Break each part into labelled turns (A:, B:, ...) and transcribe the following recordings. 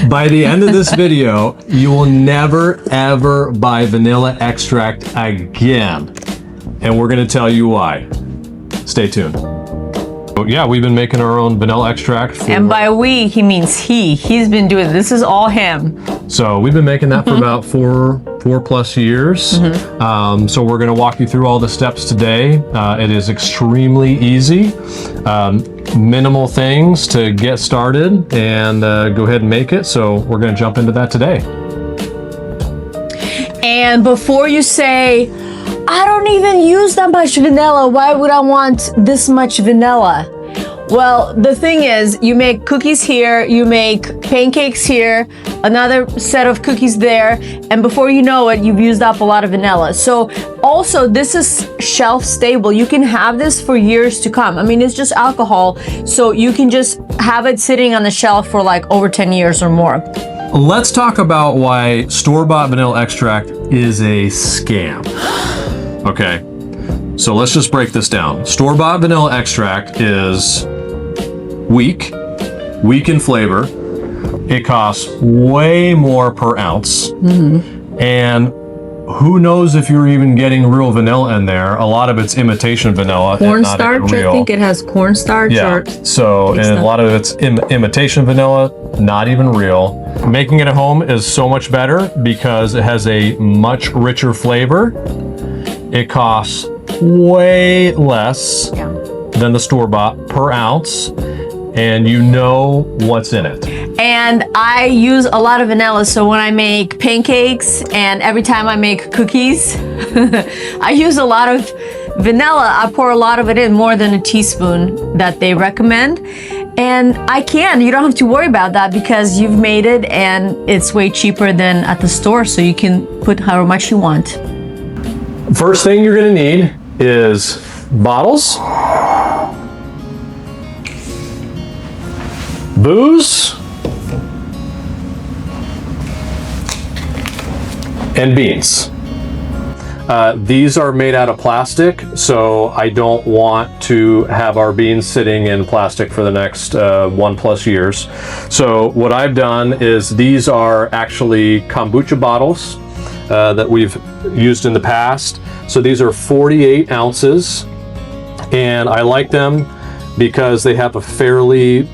A: By the end of this video, you will never ever buy vanilla extract again. And we're gonna tell you why. Stay tuned. Yeah, we've been making our own vanilla extract.
B: And by we, he means he. He's been doing it. This is all him.
A: So we've been making that for about four plus years. So we're gonna walk you through all the steps today. It is extremely easy. Minimal things to get started and go ahead and make it. So we're gonna jump into that today.
B: And before you say, I don't even use that much vanilla, why would I want this much vanilla? Well, the thing is, you make cookies here, you make pancakes here, another set of cookies there, and before you know it, you've used up a lot of vanilla. So also, this is shelf stable. You can have this for years to come. I mean, it's just alcohol, so you can just have it sitting on the shelf for like over 10 years or more.
A: Let's talk about why store-bought vanilla extract is a scam. Okay, so let's just break this down. Store-bought vanilla extract is weak in flavor. It costs way more per ounce. And who knows if you're even getting real vanilla in there. A lot of it's imitation vanilla.
B: Cornstarch, I think it has cornstarch.
A: Yeah, so and a lot of it's imitation vanilla, not even real. Making it at home is so much better because it has a much richer flavor. It costs way less than the store-bought per ounce, and you know what's in it.
B: And I use a lot of vanilla, so when I make pancakes and every time I make cookies, I use a lot of vanilla. I pour a lot of it in, more than a teaspoon that they recommend. And you don't have to worry about that because you've made it and it's way cheaper than at the store, so you can put however much you want.
A: First thing you're gonna need is bottles, booze, and beans. These are made out of plastic, so I don't want to have our beans sitting in plastic for the next 1+ years. So what I've done is these are actually kombucha bottles that we've used in the past. So these are 48 ounces, and I like them because they have a fairly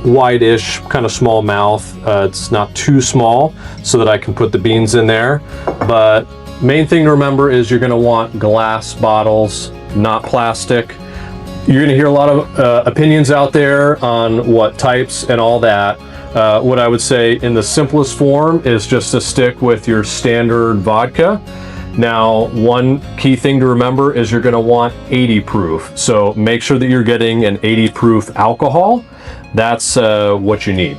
A: wide-ish, kind of small mouth. It's not too small so that I can put the beans in there. But main thing to remember is you're gonna want glass bottles, not plastic. You're gonna hear a lot of opinions out there on what types and all that. What I would say in the simplest form is just to stick with your standard vodka. Now, one key thing to remember is you're gonna want 80 proof. So make sure that you're getting an 80 proof alcohol. That's what you need.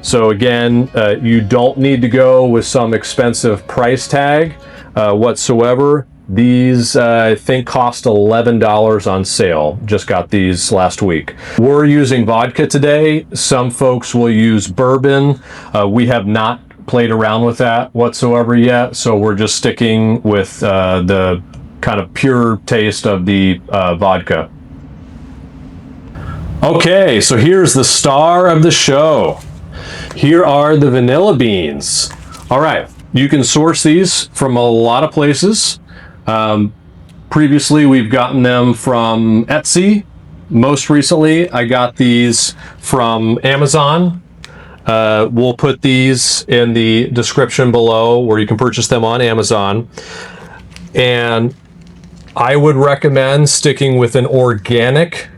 A: So again, you don't need to go with some expensive price tag whatsoever. These I think cost $11 on sale. Just got these last week. We're using vodka today. Some folks will use bourbon. We have not played around with that whatsoever yet, so we're just sticking with the kind of pure taste of the vodka. Okay, so here's the star of the show. Here are the vanilla beans. All right, you can source these from a lot of places. Previously, we've gotten them from Etsy. Most recently, I got these from Amazon. We'll put these in the description below where you can purchase them on Amazon. And I would recommend sticking with an organic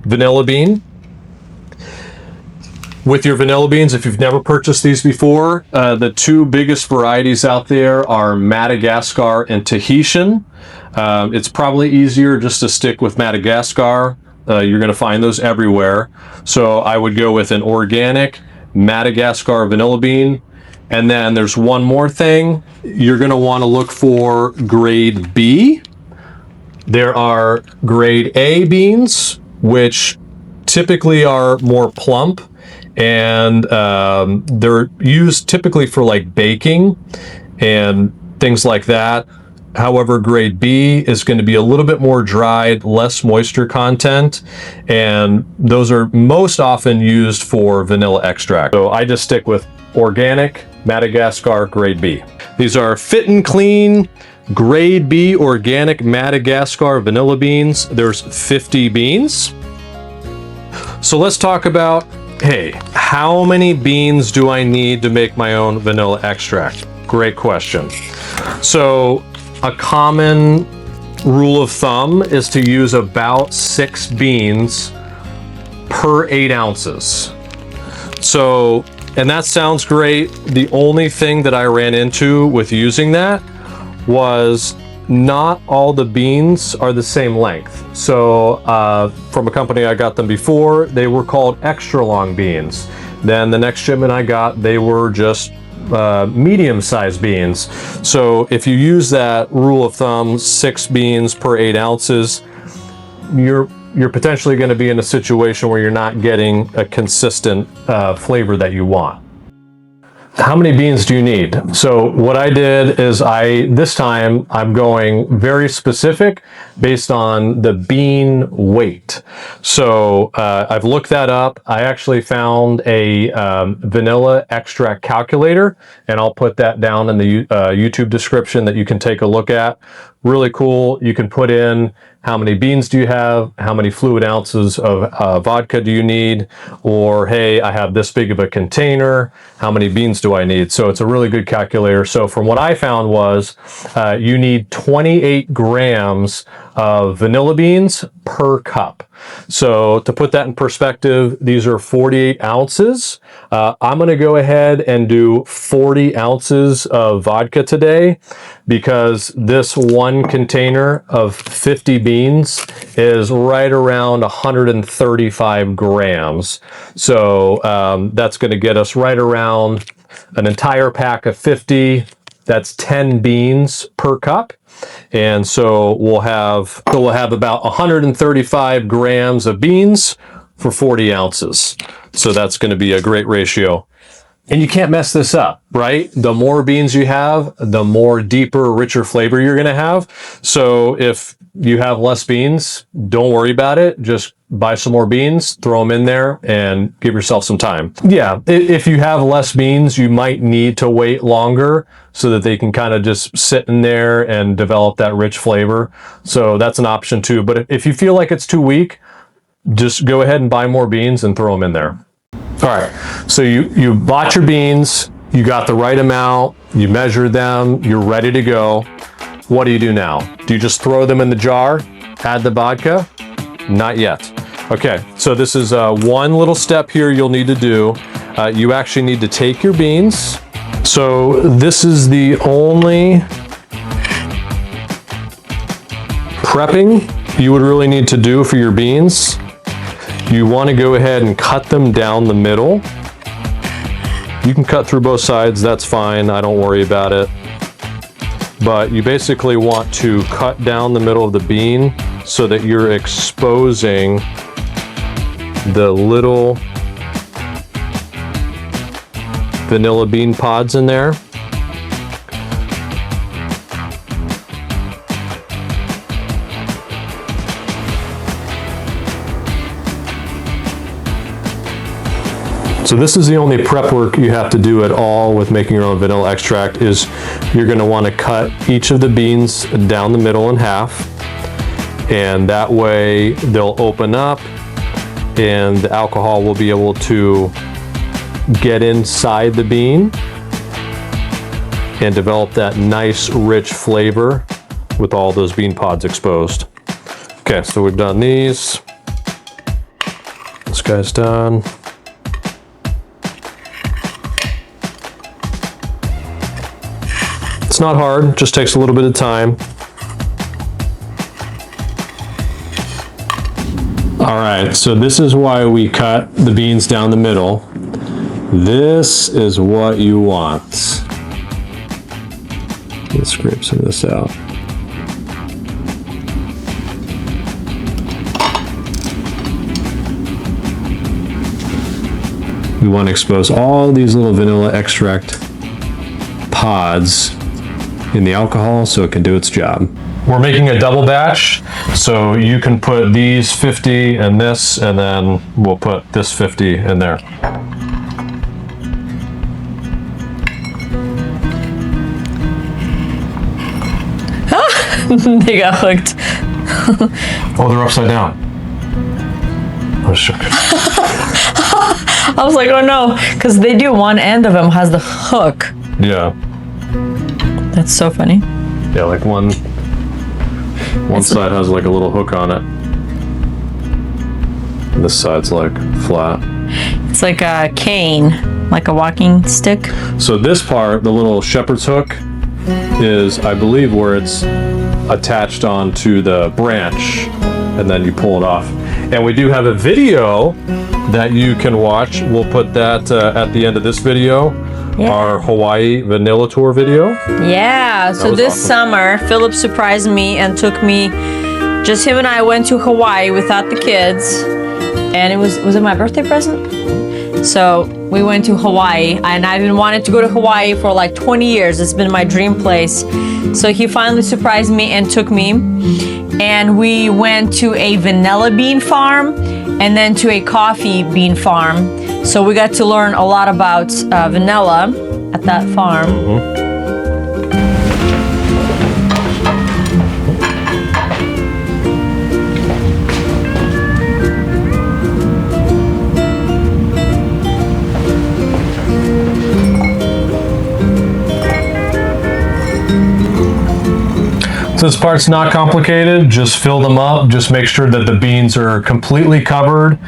A: vanilla bean. With your vanilla beans, if you've never purchased these before, the two biggest varieties out there are Madagascar and Tahitian. It's probably easier just to stick with Madagascar. You're going to find those everywhere. So I would go with an organic Madagascar vanilla bean. And then there's one more thing. You're going to want to look for grade B. There are grade A beans, which typically are more plump, and they're used typically for like baking and things like that. However, grade B is going to be a little bit more dried, less moisture content, and those are most often used for vanilla extract. So I just stick with organic Madagascar grade B. These are Fit and Clean grade B organic Madagascar vanilla beans. There's 50 beans. So let's talk about, hey, how many beans do I need to make my own vanilla extract? Great question. So a common rule of thumb is to use about 6 beans per 8 ounces. So, and that sounds great. The only thing that I ran into with using that was not all the beans are the same length. So from a company I got them before, they were called extra long beans. Then the next shipment I got, they were just medium-sized beans. So if you use that rule of thumb, 6 beans per 8 ounces, you're potentially going to be in a situation where you're not getting a consistent flavor that you want. How many beans do you need? So what I did is this time I'm going very specific based on the bean weight. So I've looked that up. I actually found a vanilla extract calculator, and I'll put that down in the YouTube description that you can take a look at. Really cool. You can put in how many beans do you have, how many fluid ounces of vodka do you need, or hey, I have this big of a container, how many beans do I need? So it's a really good calculator. So from what I found was you need 28 grams of vanilla beans per cup. So to put that in perspective, these are 48 ounces. I'm going to go ahead and do 40 ounces of vodka today because this one container of 50 beans is right around 135 grams. So that's going to get us right around an entire pack of 50. That's 10 beans per cup. And so we'll have about 135 grams of beans for 40 ounces. So that's going to be a great ratio. And you can't mess this up, right? The more beans you have, the more deeper, richer flavor you're going to have. So if you have less beans, don't worry about it. Just buy some more beans, throw them in there, and give yourself some time. Yeah, if you have less beans, you might need to wait longer so that they can kind of just sit in there and develop that rich flavor. So that's an option too. But if you feel like it's too weak, just go ahead and buy more beans and throw them in there. All right, so you bought your beans, you got the right amount, you measured them, you're ready to go. What do you do now? Do you just throw them in the jar, add the vodka? Not yet. Okay, so this is one little step here you'll need to do. You actually need to take your beans. So this is the only prepping you would really need to do for your beans. You want to go ahead and cut them down the middle. You can cut through both sides, that's fine, I don't worry about it. But you basically want to cut down the middle of the bean so that you're exposing the little vanilla bean pods in there. So this is the only prep work you have to do at all with making your own vanilla extract is you're going to want to cut each of the beans down the middle in half, and that way they'll open up and the alcohol will be able to get inside the bean and develop that nice rich flavor with all those bean pods exposed. Okay, so we've done these. This guy's done. It's not hard, just takes a little bit of time. All right, so this is why we cut the beans down the middle. This is what you want. Let's scrape some of this out. We want to expose all these little vanilla extract pods in the alcohol so it can do its job. We're making a double batch, so you can put these 50 and this, and then we'll put this 50 in there.
B: They got hooked.
A: Oh, they're upside down. Oh, shook.
B: I was like, oh no, because they do one end of them has the hook.
A: Yeah.
B: That's so funny.
A: Yeah, like one side has like a little hook on it. And this side's like flat.
B: It's like a cane, like a walking stick.
A: So this part, the little shepherd's hook, is, I believe, where it's attached onto the branch, and then you pull it off. And we do have a video that you can watch. We'll put that at the end of this video. Yeah. Our Hawaii vanilla tour video.
B: Yeah, so this awesome. Summer, Philip surprised me and took me, just him and I went to Hawaii without the kids. And it was it my birthday present? So we went to Hawaii, and I've been wanting to go to Hawaii for like 20 years. It's been my dream place. So he finally surprised me and took me. And we went to a vanilla bean farm and then to a coffee bean farm. So we got to learn a lot about vanilla at that farm. Mm-hmm. This part's not complicated. Just fill them up. Just make sure that the beans are completely covered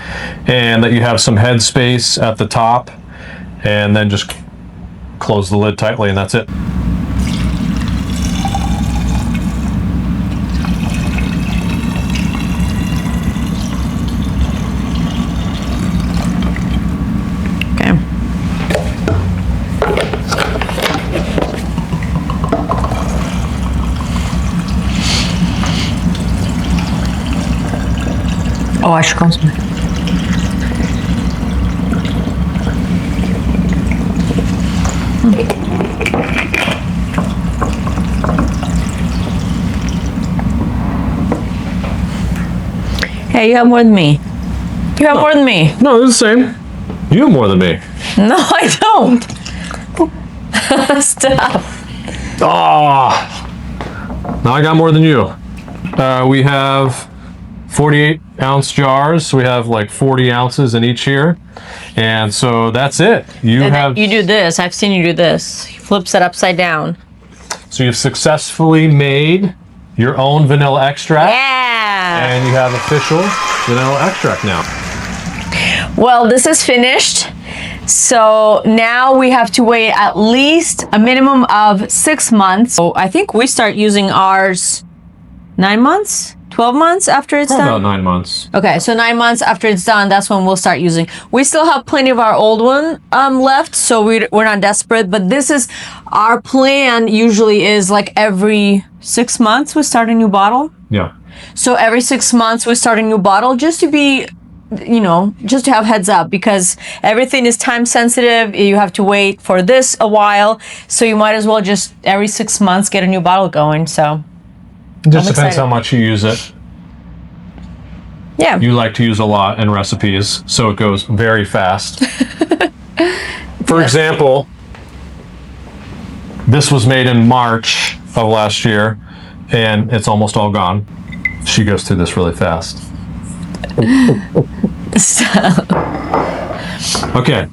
B: and that you have some head space at the top, and then just close the lid tightly, and that's it. Oh, acho que consome. Hey, you have more than me. You have more than me.
A: No, it's the same. You have more than me.
B: No, I don't. Stop.
A: Oh, now I got more than you. We have 48-ounce jars. So we have like 40 ounces in each here. And so that's it. You
B: do this. I've seen you do this. He flips it upside down.
A: So you've successfully made your own vanilla extract.
B: Yeah.
A: And you have official vanilla extract now.
B: Well, this is finished. So now we have to wait at least a minimum of 6 months. So I think we start using ours 9 months? 12 months after it's done?
A: About 9 months.
B: Okay, so 9 months after it's done, that's when we'll start using. We still have plenty of our old one left, so we're not desperate, but this is our plan. Usually is like every 6 months we start a new bottle.
A: Yeah.
B: So every 6 months we start a new bottle, just to be, you know, just to have heads up, because everything is time sensitive. You have to wait for this a while, so you might as well just every 6 months get a new bottle going. So
A: it just depends how much you use it.
B: Yeah.
A: You like to use a lot in recipes, so it goes very fast. For example, this was made in March of last year, and it's almost all gone. She goes through this really fast. Okay.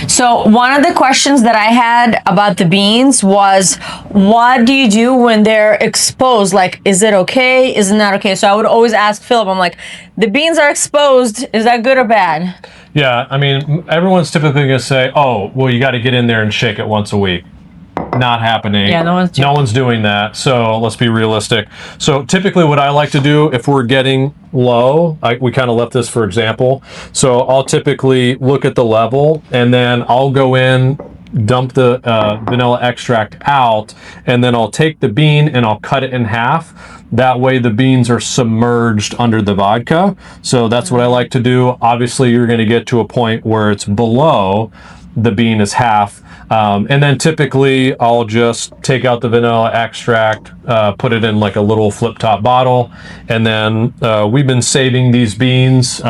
B: So one of the questions that I had about the beans was, what do you do when they're exposed? Like, is it okay? Is it not okay? So I would always ask Philip, I'm like, the beans are exposed. Is that good or bad?
A: Yeah, I mean, everyone's typically going to say, oh, well, you got to get in there and shake it once a week. Not happening.
B: Yeah, no one's
A: doing that. So let's be realistic. So typically what I like to do if we're getting low, we kind of left this for example. So I'll typically look at the level, and then I'll go in, dump the vanilla extract out, and then I'll take the bean and I'll cut it in half. That way the beans are submerged under the vodka. So that's what I like to do. Obviously you're going to get to a point where it's below the bean is half. And then typically I'll just take out the vanilla extract, put it in like a little flip top bottle. And then we've been saving these beans.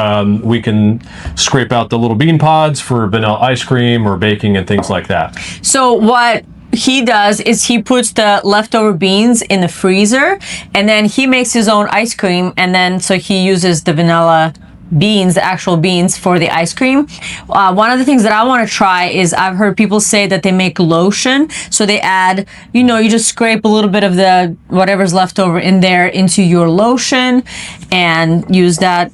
A: We can scrape out the little bean pods for vanilla ice cream or baking and things like that.
B: So what he does is he puts the leftover beans in the freezer, and then he makes his own ice cream, and then so he uses the vanilla beans, the actual beans, for the ice cream. One of the things that I want to try is I've heard people say that they make lotion. So they add, you just scrape a little bit of the whatever's left over in there into your lotion and use that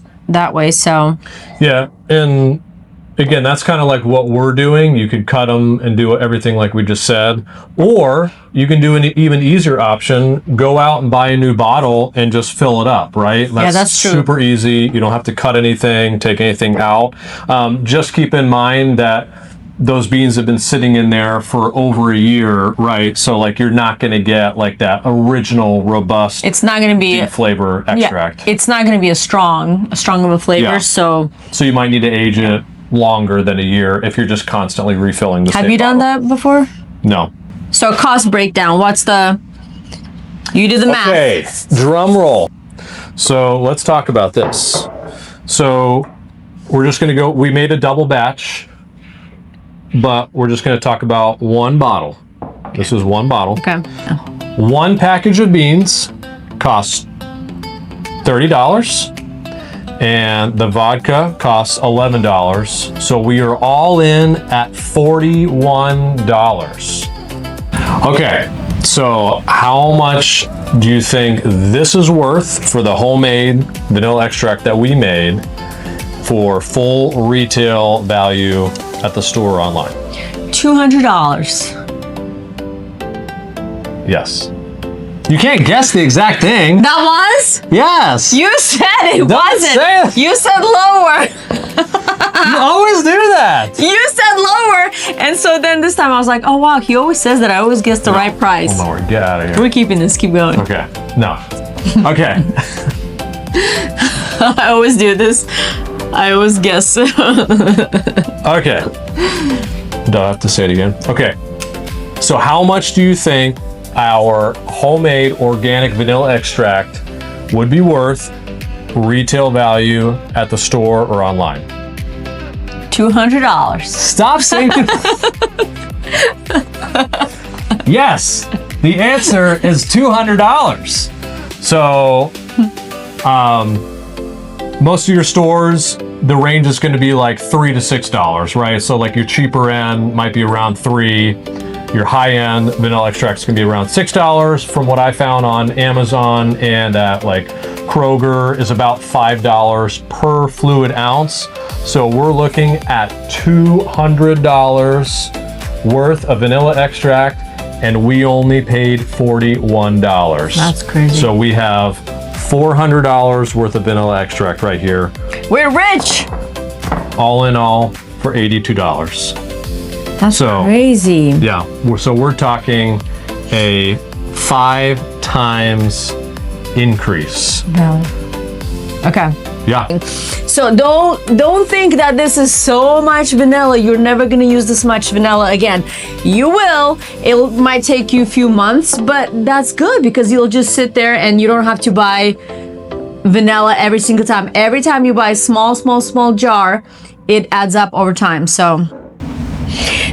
B: way. So
A: yeah, and again, that's kind of like what we're doing. You could cut them and do everything like we just said. Or you can do an even easier option. Go out and buy a new bottle and just fill it up, right?
B: That's true.
A: Super easy. You don't have to cut anything, take anything out. Just keep in mind that those beans have been sitting in there for over a year, right? So like you're not going to get like that original robust
B: it's not going to be
A: flavor extract.
B: Yeah, it's not going to be a strong of a flavor.
A: Yeah.
B: So
A: you might need to age it longer than a year if you're just constantly refilling the same
B: Have you done
A: bottle.
B: that before?
A: No.
B: So cost breakdown, you do the math.
A: Okay, drum roll. So let's talk about this. So we're just going to go, we made a double batch, but we're just going to talk about one bottle. This is one bottle.
B: Okay.
A: One package of beans costs $30. And the vodka costs $11. So we are all in at $41. Okay, so how much do you think this is worth for the homemade vanilla extract that we made for full retail value at the store or online?
B: $200.
A: Yes. You can't guess the exact thing.
B: That was?
A: Yes.
B: You said it
A: Don't
B: wasn't.
A: say it.
B: You said lower.
A: You always do that.
B: You said lower. And so then this time I was like, oh wow, he always says that I always guess the right price.
A: Oh Lord, get out of here.
B: We're keeping this. Keep going.
A: Okay. No. Okay.
B: I always do this. I always guess.
A: Okay. Do I have to say it again? Okay. So how much do you think our homemade organic vanilla extract would be worth retail value at the store or online?
B: $200.
A: Stop saying Yes, the answer is $200. So most of your stores, the range is going to be like $3 to $6, right? So like your cheaper end might be around $3. Your high-end vanilla extract is going to be around $6 from what I found on Amazon, and at like Kroger is about $5 per fluid ounce. So we're looking at $200 worth of vanilla extract, and we only paid $41.
B: That's crazy.
A: So we have $400 worth of vanilla extract right here.
B: We're rich.
A: All in all for $82.
B: That's crazy.
A: Yeah, so we're talking a 5 times increase.
B: No. Okay.
A: Yeah.
B: So don't think that this is so much vanilla. You're never gonna use this much vanilla again. You will. It might take you a few months, but that's good because you'll just sit there and you don't have to buy vanilla every single time. Every time you buy a small jar, it adds up over time. So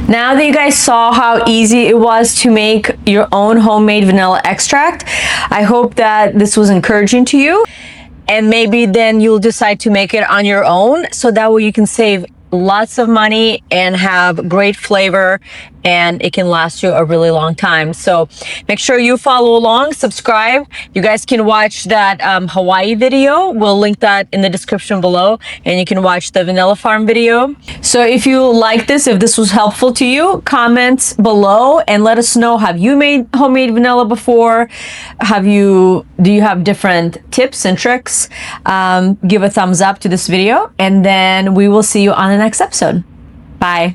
B: now that you guys saw how easy it was to make your own homemade vanilla extract, I hope that this was encouraging to you. And maybe then you'll decide to make it on your own, so that way you can save lots of money and have great flavor, and it can last you a really long time. So make sure you follow along, subscribe. You guys can watch that Hawaii video. We'll link that in the description below, and you can watch the vanilla farm video. So if you like this, if this was helpful to you, comment below and let us know, have you made homemade vanilla before? Do you have different tips and tricks? Give a thumbs up to this video, and then we will see you on the next episode. Bye.